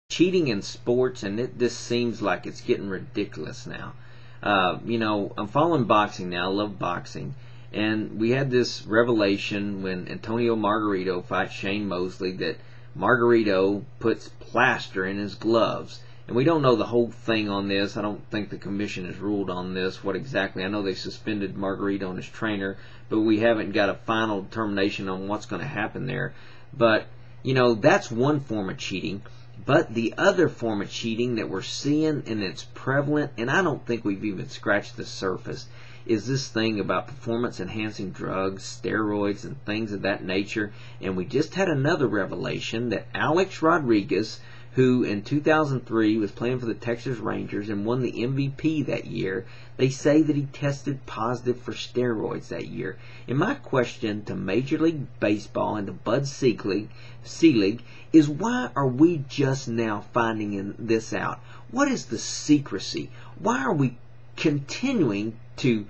cheating in sports, and it just seems like it's getting ridiculous now. I'm following boxing now. I love boxing. And we had this revelation when Antonio Margarito fights Shane Mosley that Margarito puts plaster in his gloves. And we don't know the whole thing on this. I don't think the commission has ruled on this, what exactly. I know they suspended Margarito and his trainer, but we haven't got a final determination on what's going to happen there. But, that's one form of cheating. But the other form of cheating that we're seeing, and it's prevalent, and I don't think we've even scratched the surface, is this thing about performance-enhancing drugs, steroids, and things of that nature. And we just had another revelation that Alex Rodriguez, who in 2003 was playing for the Texas Rangers and won the MVP that year, they say that he tested positive for steroids that year. And my question to Major League Baseball and to Bud Selig is, why are we just now finding this out? What is the secrecy? Why are we continuing to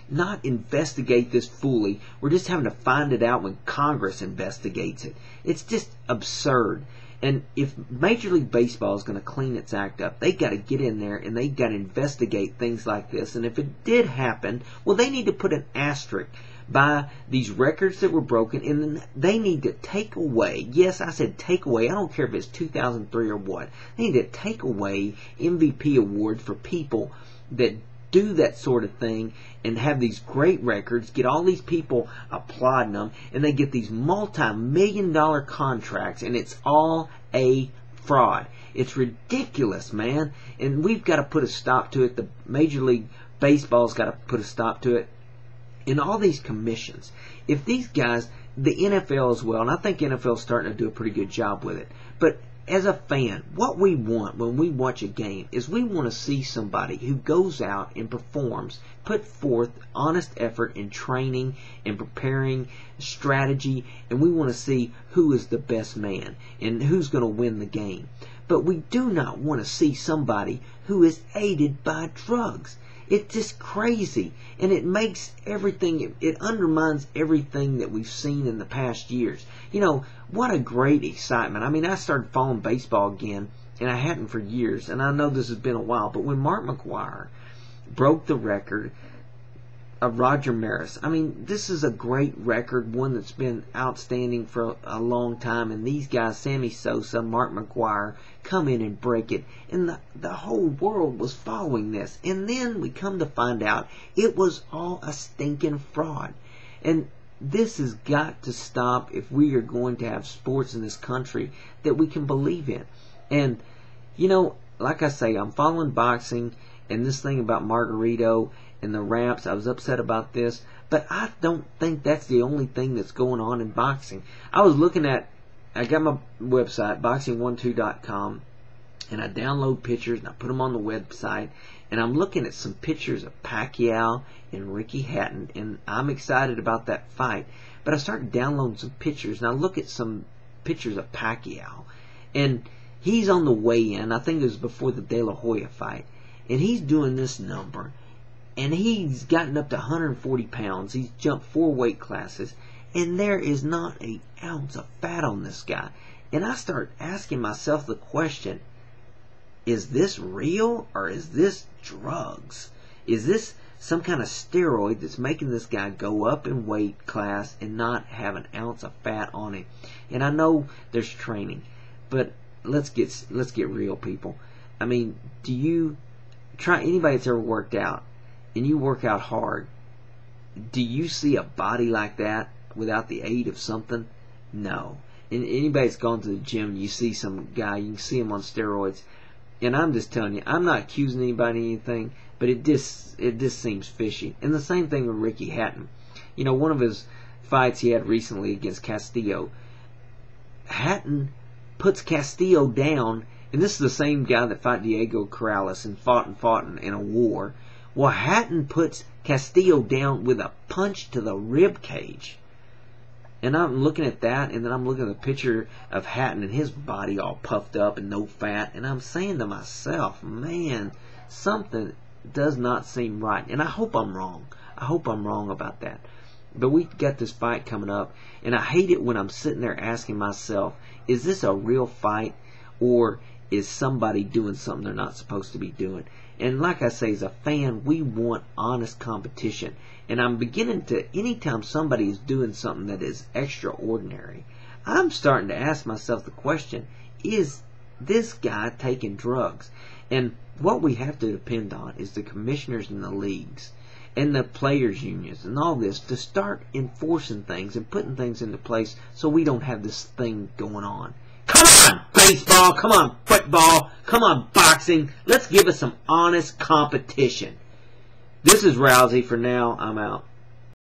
not investigate this fully? We're just having to find it out when Congress investigates it. It's just absurd. And if Major League Baseball is going to clean its act up, they got to get in there and they got to investigate things like this. And if it did happen, well, they need to put an asterisk by these records that were broken, and then they need to take away, yes, I said take away, I don't care if it's 2003 or what, they need to take away MVP awards for people that do that sort of thing and have these great records, get all these people applauding them, and they get these multi-million-dollar contracts, and it's all a fraud. It's ridiculous, man, and we've got to put a stop to it. The Major League Baseball's got to put a stop to it. And all these commissions, if these guys, the NFL as well, and I think NFL is starting to do a pretty good job with it, but as a fan, what we want when we watch a game is we want to see somebody who goes out and performs, put forth honest effort in training and preparing strategy, and we want to see who is the best man and who's going to win the game. But we do not want to see somebody who is aided by drugs. It's just crazy, and it makes everything, it undermines everything that we've seen in the past years. What a great excitement. I mean, I started following baseball again, and I hadn't for years, and I know this has been a while, but when Mark McGwire broke the record of Roger Maris, I mean, this is a great record, one that's been outstanding for a long time, and these guys, Sammy Sosa, Mark McGwire, come in and break it, and the whole world was following this, and then we come to find out it was all a stinking fraud. And this has got to stop if we are going to have sports in this country that we can believe in. And like I say, I'm following boxing, and this thing about Margarito and the raps, I was upset about this, but I don't think that's the only thing that's going on in boxing. I got my website, boxing12.com, and I download pictures and I put them on the website, and I'm looking at some pictures of Pacquiao and Ricky Hatton, and I'm excited about that fight. But I started downloading some pictures, and I look at some pictures of Pacquiao, and he's on the weigh-in. I think it was before the De La Hoya fight, and he's doing this number, and he's gotten up to 140 pounds. He's jumped 4 weight classes, and there is not an ounce of fat on this guy. And I start asking myself the question, is this real or is this drugs? Is this some kind of steroid that's making this guy go up in weight class and not have an ounce of fat on him? And I know there's training, but let's get real, people. I mean, do you try, anybody that's ever worked out and you work out hard, do you see a body like that without the aid of something? No. And anybody that's gone to the gym, you see some guy, you can see him on steroids, and I'm just telling you, I'm not accusing anybody of anything, but it just seems fishy. And the same thing with Ricky Hatton. One of his fights he had recently against Castillo, Hatton puts Castillo down, and this is the same guy that fought Diego Corrales and fought in a war. Well, Hatton puts Castillo down with a punch to the rib cage. And I'm looking at that, and then I'm looking at the picture of Hatton and his body all puffed up and no fat, and I'm saying to myself, man, something does not seem right. And I hope I'm wrong. I hope I'm wrong about that. But we got this fight coming up, and I hate it when I'm sitting there asking myself, is this a real fight, or is somebody doing something they're not supposed to be doing. And like I say, as a fan, we want honest competition. And I'm beginning to, anytime somebody is doing something that is extraordinary, I'm starting to ask myself the question, is this guy taking drugs? And what we have to depend on is the commissioners in the leagues and the players' unions and all this to start enforcing things and putting things into place so we don't have this thing going on. Come on, baseball. Come on, football. Come on, boxing. Let's give us some honest competition. This is Rousey. For now, I'm out.